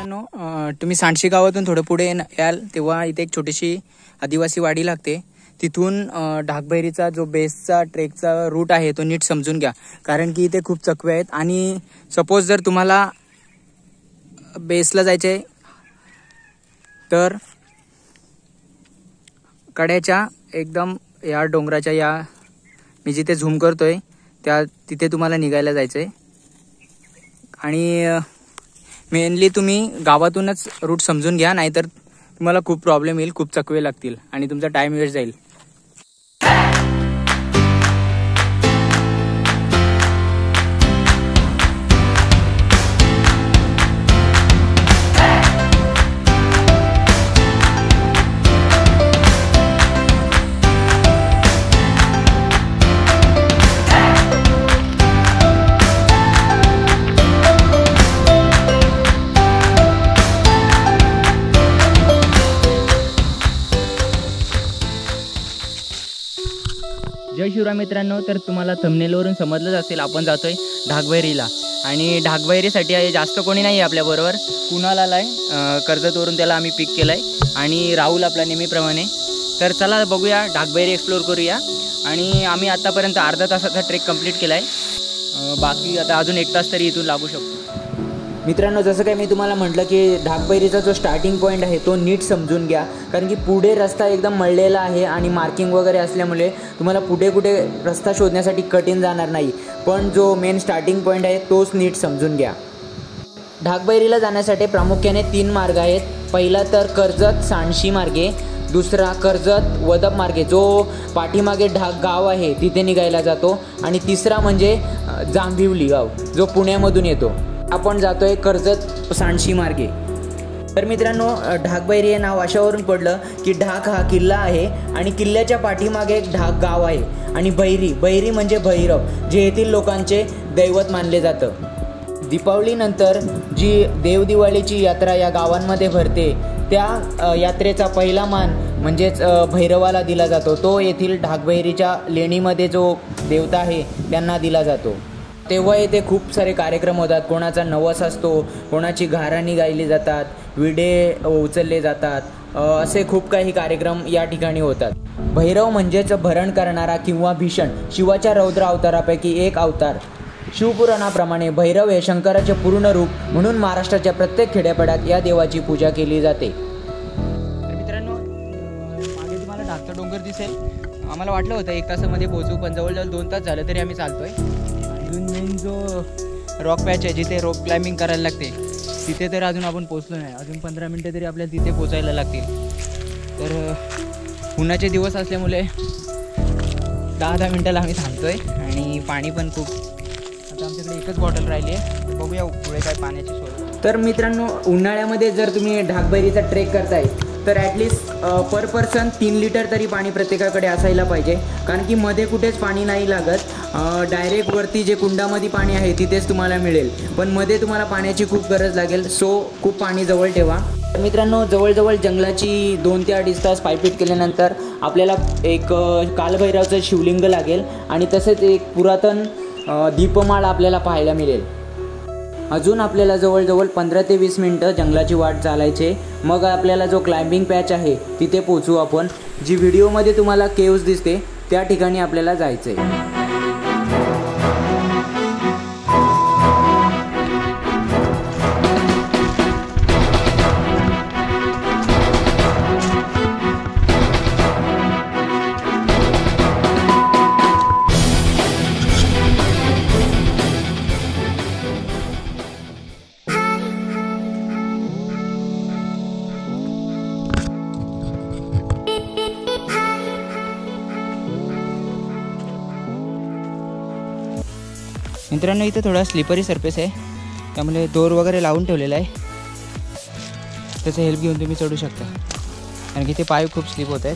मित्रांनो, तुम्ही सांडशी गावातून थोडं पुढे याल तेव्हा इथे एक छोटीशी आदिवासी वाडी लागते. तिथून ढाकबैरीचा जो बेसचा ट्रेकचा रूट आहे तो नीट समजून घ्या, कारण की इथे खूप चकवे आहेत. आणि सपोज जर तुम्हाला बेसला जायचे आहे तर कड्याच्या एकदम या डोंगराच्या या मी जिथे झूम करतोय तिथे तुम्हाला निघायला जायचं आहे. आणि मेनली तुम्ही गावातूनच रूट समजून घ्या, नाहीतर तुम्हाला खूप प्रॉब्लेम येईल, खूप चकवे लागतील आणि तुमचा टाइम वेस्ट जाईल. जय शिवराय मित्रांनो, तर तुम्हाला थंबनेलवरून समजलंच असेल आपण जातोय ढाकबैरीला. आणि ढाकबैरीसाठी जास्त कोणी नाही आहे आपल्याबरोबर. कुणाल आलाय कर्जतवरून, त्याला आम्ही पिक केलाय, आणि राहुल आपला नेहमीप्रमाणे. तर चला बघूया, ढाकबैरी एक्सप्लोर करूया. आणि आम्ही आतापर्यंत अर्धा तासाचा ट्रेक कंप्लीट केलाय, बाकी आता अजून 1 तास तरी इथून लागू शकतो. मित्रांनो, जसं काय मी तुम्हाला म्हटलं की ढाकबैरीचा जो स्टार्टिंग पॉईंट आहे तो नीट समजून घ्या, कारण की पुढे रस्ता एकदम मळलेला आहे आणि मार्किंग वगैरे असल्यामुळे तुम्हाला पुढे कुठे रस्ता शोधण्यासाठी कठीण जाणार नाही. पण जो मेन स्टार्टिंग पॉईंट आहे तोच नीट समजून घ्या. ढाकबैरीला जाण्यासाठी प्रामुख्याने 3 मार्ग आहेत. पहिला तर कर्जत सांडशी मार्गे, दुसरा कर्जत वदप मार्गे जो पाठीमागे ढाक गाव आहे तिथे निघायला जातो, आणि तिसरा म्हणजे जांभिवली गाव जो पुण्यामधून येतो. आपण जातोय कर्जत सांडशी मार्गे. तर मित्रांनो, ढाकबैरी हे नाव अशावरून पडलं की ढाक हा किल्ला आहे आणि किल्ल्याच्या पाठीमागे एक ढाक गाव आहे. आणि बैरी म्हणजे भैरव, जे येथील लोकांचे दैवत मानले जातं. दीपावलीनंतर जी देवदिवाळीची यात्रा या गावांमध्ये भरते, त्या यात्रेचा पहिला मान म्हणजेच भैरवाला दिला जातो. तो येथील ढाकबैरीच्या लेणीमध्ये जो देवता आहे त्यांना दिला जातो. तेव्हा येथे खूप सारे कार्यक्रम होतात. कोणाचा नवस असतो, कोणाची घाराणी गायली जातात, विडे उचलले जातात, असे खूप काही कार्यक्रम या ठिकाणी होतात. भैरव म्हणजेच भरण करणारा किंवा भीषण, शिवाच्या रौद्र अवतारापैकी एक अवतार. शिवपुराणाप्रमाणे भैरव हे शंकराचे पूर्ण रूप म्हणून महाराष्ट्राच्या प्रत्येक खेड्यापाड्यात या देवाची पूजा केली जाते. तर मित्रांनो, मागे तुम्हाला ढाकचा डोंगर दिसेल. आम्हाला वाटलं होतं 1 तासामध्ये पोहोचू, पण जवळजवळ 2 तास झालं तरी आम्ही चालतोय. अजून मेन जो रॉक पॅच आहे जिथे रोप क्लाइम्बिंग करायला लागते तिथे तर अजून आपण पोहोचलो नाही. अजून 15 मिनटं तरी आपल्याला तिथे पोचायला लागतील. तर उन्हाचे दिवस असल्यामुळे 10-10 मिनटाला आम्ही थांबतोय. आणि पाणी पण खूप, आता आमच्याकडे एकच बॉटल राहिली आहे. बघूया पुढे काय पाण्याची सोय. तर मित्रांनो, उन्हाळ्यामध्ये जर तुम्ही ढाकबैरीचा ट्रेक करताय तर ॲटलिस्ट पर पर्सन 3 लिटर तरी पाणी प्रत्येकाकडे असायला पाहिजे, कारण की मध्ये कुठेच पाणी नाही लागत. डायरेक्ट वरती जे कुंडामध्ये पाणी आहे तिथेच तुम्हाला मिळेल, पण मध्ये तुम्हाला पाण्याची खूप गरज लागेल. सो खूप पाणी जवळ ठेवा. मित्रांनो, जवळजवळ जंगलाची 2 ते 2.5 तास पायपीट केल्यानंतर आपल्याला एक कालभैरवचं शिवलिंग लागेल, आणि तसेच एक पुरातन दीपमाळ आपल्याला पाहायला मिळेल. अजून आपल्याला जवळजवळ 15 ते 20 मिनटं जंगलाची वाट चालायचे. मग आपल्याला जो क्लाइम्बिंग पॅच आहे तिथे पोचू आपण. जी व्हिडिओमध्ये तुम्हाला केव्ज दिसते त्या ठिकाणी आपल्याला जायचं आहे. मित्रांनो, इथे थोडा स्लिपरी सरफेस आहे, त्यामुळे दोर वगैरे लावून ठेवलेला आहे. त्याचं हेल्प घेऊन तुम्ही चढू शकता, कारण की ते पाय खूप स्लिप होत आहेत.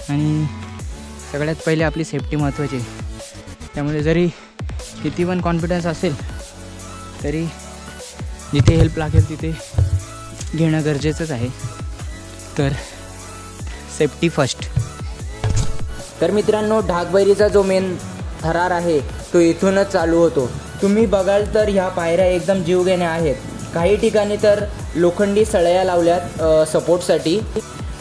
आणि सगळ्यात पहिले आपली सेफ्टी महत्त्वाची, त्यामुळे जरी किती पण कॉन्फिडन्स असेल तरी जिथे हेल्प लागेल तिथे घेणं गरजेचंच आहे. तर सेफ्टी फर्स्ट. तर मित्रांनो, ढाकबैरीचा जो मेन थरार आहे तो इथूनच चालू होतो. तुम्ही बघाल तर ह्या पायऱ्या एकदम जीवघेण्या आहेत. काही ठिकाणी तर लोखंडी सळया लावल्यात सपोर्टसाठी.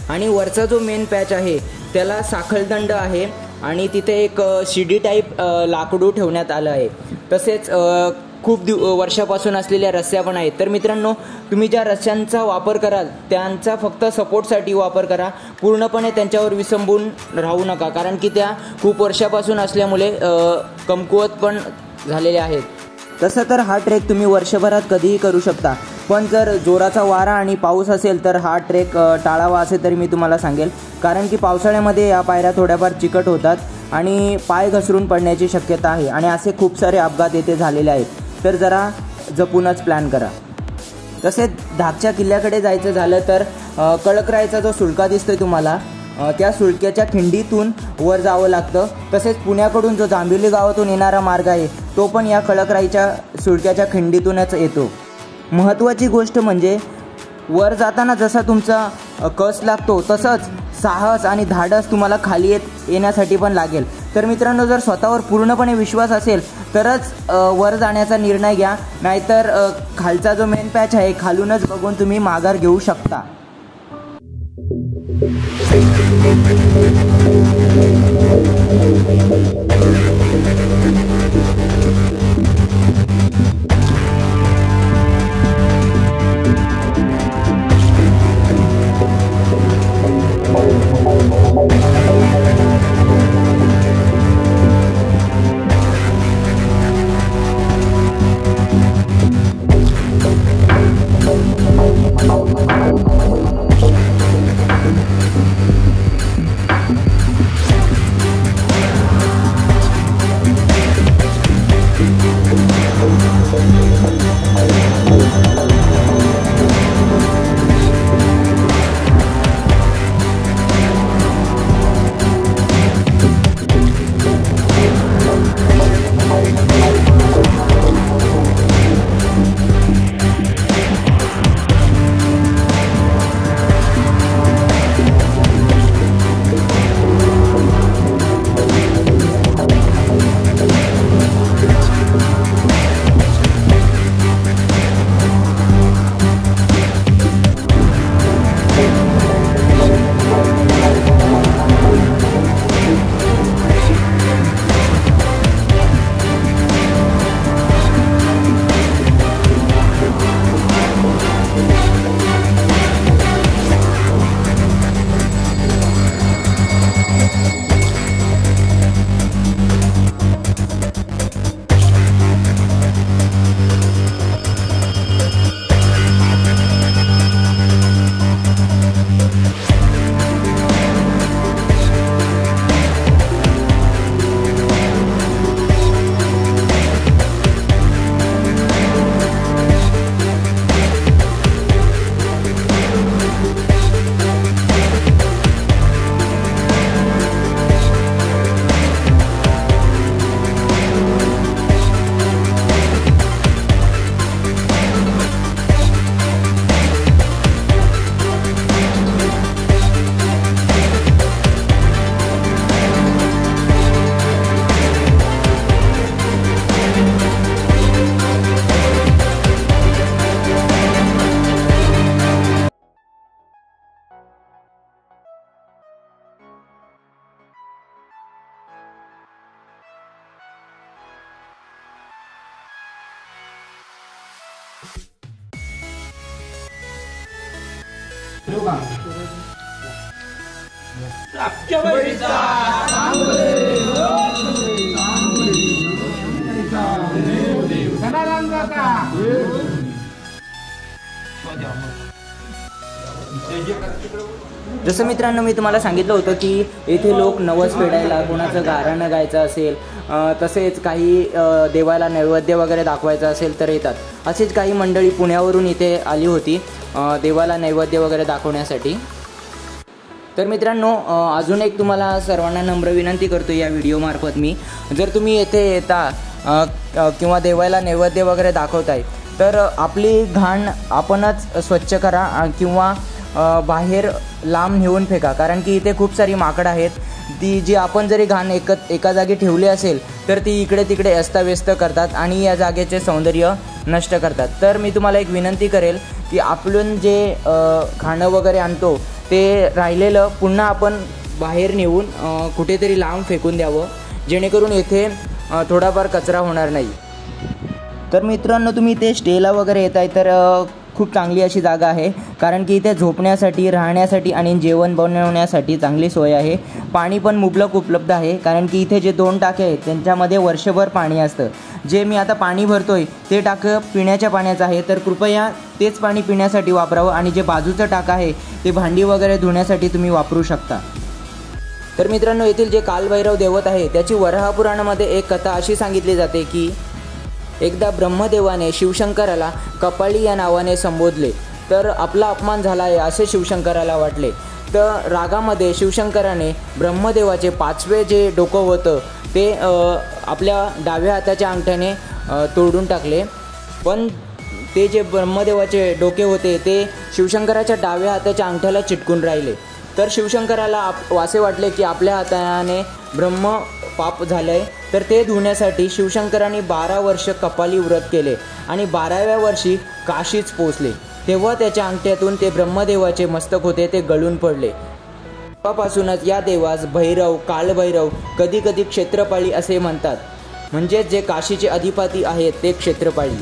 आणि वरचा जो मेन पॅच आहे त्याला साखळदंड आहे आणि तिथे एक शिडी टाईप लाकडू ठेवण्यात आलं आहे. तसेच खूप वर्षापासून असलेल्या रस्स्या पण आहेत. तर मित्रांनो, तुम्ही ज्या रस्स्यांचा वापर कराल त्यांचा फक्त सपोर्टसाठी वापर करा. पूर्णपणे त्यांच्यावर विसंबून राहू नका, कारण की त्या खूप वर्षापासून असल्यामुळे कमकुवत पण झालेल्या आहेत. तसं तर हा ट्रेक तुम्ही वर्षभरात कधीही करू शकता, पण जर जोराचा वारा आणि पाऊस असेल तर हा ट्रेक टाळावा असे तरी मी तुम्हाला सांगेल. कारण की पावसाळ्यामध्ये या पायऱ्या थोड्याफार चिकट होतात आणि पाय घसरून पडण्याची शक्यता आहे आणि असे खूप सारे अपघात येथे झालेले आहेत. तर जरा जपूनच प्लॅन करा. तसेच धाकच्या किल्ल्याकडे जायचं झालं तर कळकरायचा जो सुळका दिसतोय तुम्हाला, त्या सुळक्याच्या खिंडीतून वर जावं लागतं. तसेच पुण्याकडून जो जांभिवली गावातून येणारा मार्ग आहे तो पण या कळकराईच्या सुळक्याच्या खिंडीतूनच येतो. महत्त्वाची गोष्ट म्हणजे वर जाताना जसा तुमचा कस लागतो तसंच साहस आणि धाडस तुम्हाला खाली येण्यासाठी पण लागेल. तर मित्रांनो, जर स्वतःवर पूर्णपणे विश्वास असेल तरच वर जाण्याचा निर्णय घ्या, नाहीतर खालचा जो मेन पॅच आहे खालूनच बघून तुम्ही माघार घेऊ शकता. जसं मित्रांनो मी तुम्हाला सांगितलं होतं की येथे लोक नवस फेडायला, कोणाचं गाराणं गायचं असेल, तसेच काही देवाला नैवेद्य वगैरे दाखवायचं असेल तर येतात. असेच काही मंडळी पुण्यावरून इथे आली होती देवाला नैवेद्य वगैरे दाखवण्यासाठी. तर मित्रांनो अजून एक तुम्हाला सर्वांना नम्र विनंती करतो या व्हिडिओमार्फत मी, जर तुम्ही येथे येता किंवा देवाला नैवेद्य वगैरे दाखवताय तर आपली घाण आपणच स्वच्छ करा किंवा बाहेर लांब नेऊन फेका, कारण की इथे खूप सारी माकडं आहेत ती जी आपण जरी घाण एका जागी ठेवली असेल तर ती इकडे तिकडे अस्ताव्यस्त करतात आणि या जागेचे सौंदर्य नष्ट करतात. तर मी तुम्हाला एक विनंती करेल की आपण जे खाणं वगैरे आणतो ते राहिलेलं पुन्हा आपण बाहेर नेऊन कुठेतरी लांब फेकून द्यावं, जेणेकरून येथे थोडाफार कचरा होणार नाही. तर मित्रांनो, तुम्ही इथे स्टेला वगैरे येत आहे तर खूप चांगली अशी जागा आहे, कारण की इथे झोपण्यासाठी, राहण्यासाठी आणि जेवण बनवण्यासाठी चांगली सोय आहे. पाणी पण मुबलक उपलब्ध आहे, कारण की इथे जे 2 टाके आहेत त्यांच्यामध्ये वर्षभर पाणी असतं. जे मी आता पाणी भरतोय ते टाकं पिण्याच्या पाण्याचं आहे, तर कृपया तेच पाणी पिण्यासाठी वापरावं आणि जे बाजूचं टाकं आहे ते भांडी वगैरे धुण्यासाठी तुम्ही वापरू शकता. तर मित्रांनो, येथील जे कालभैरव दैवत आहे त्याची वराह पुराणामध्ये एक कथा अशी सांगितली जाते की एकदा ब्रह्मदेवाने शिवशंकराला कपाळी या नावाने संबोधले, तर आपला अपमान झाला आहे असे शिवशंकराला वाटले. तर रागामध्ये शिवशंकराने ब्रह्मदेवाचे 5वे जे डोकं होतं ते आपल्या डाव्या हाताच्या अंगठ्याने तोडून टाकले. पण ते जे ब्रह्मदेवाचे डोके होते ते शिवशंकराच्या डाव्या हाताच्या अंगठ्याला चिटकून राहिले. तर शिवशंकराला असे वाटले की आपल्या हाताने ब्रह्म पाप झालं आहे, तर ते धुण्यासाठी शिवशंकरांनी 12 वर्ष कपाली व्रत केले आणि 12व्या वर्षी काशीच पोचले. तेव्हा त्याच्या अंगठ्यातून ते ब्रह्मदेवाचे मस्तक होते ते गळून पडले. तेव्हापासूनच या देवास भैरव, कालभैरव, कधी कधी क्षेत्रपाळी असे म्हणतात, म्हणजेच जे काशीचे अधिपती आहेत ते क्षेत्रपाळी.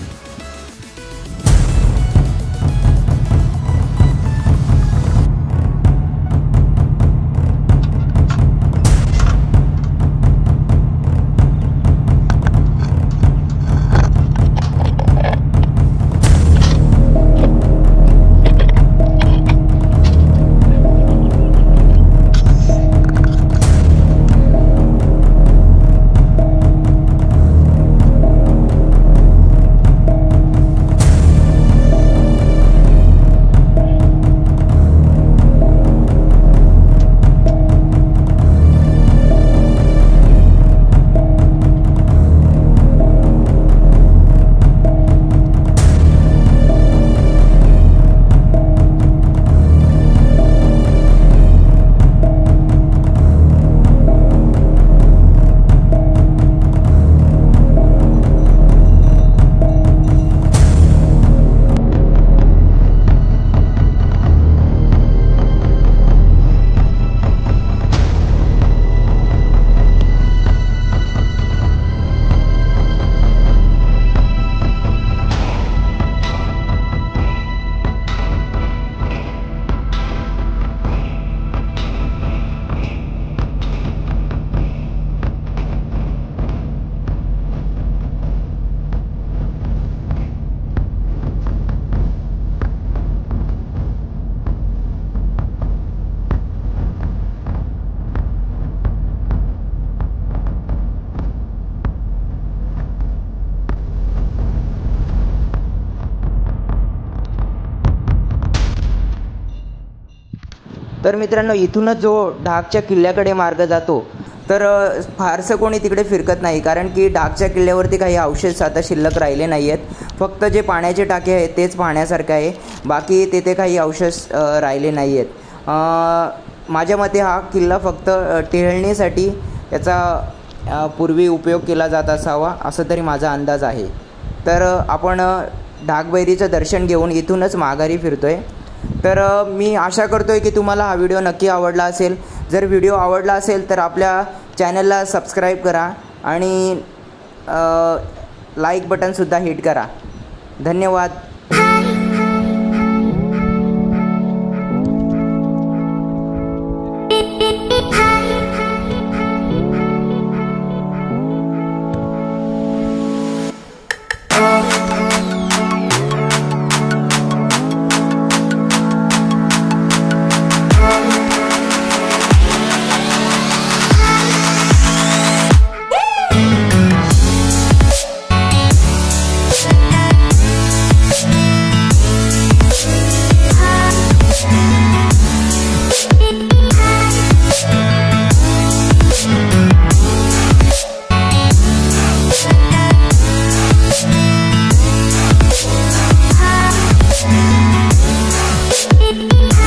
तर मित्रांनो, इथूनच जो ढाकच्या किल्ल्याकडे मार्ग जातो तर फारसं कोणी तिकडे फिरकत नाही, कारण की ढाकच्या किल्ल्यावरती काही अवशेष आता शिल्लक राहिले नाही आहेत. फक्त जे पाण्याचे टाके आहेत तेच पाहण्यासारखं आहे, बाकी तेथे काही अवशेष राहिले नाही आहेत. माझ्या मते हा किल्ला फक्त टेहळणीसाठी याचा पूर्वी उपयोग केला जात असावा असं तरी माझा अंदाज आहे. तर आपण ढाकबैरीचं दर्शन घेऊन इथूनच माघारी फिरतो आहे. तर मी आशा करतो आहे की तुम्हाला हा व्हिडिओ नक्की आवडला असेल. जर व्हिडिओ आवडला असेल तर आपल्या चॅनलला सबस्क्राईब करा आणि लाईक बटनसुद्धा हिट करा. धन्यवाद.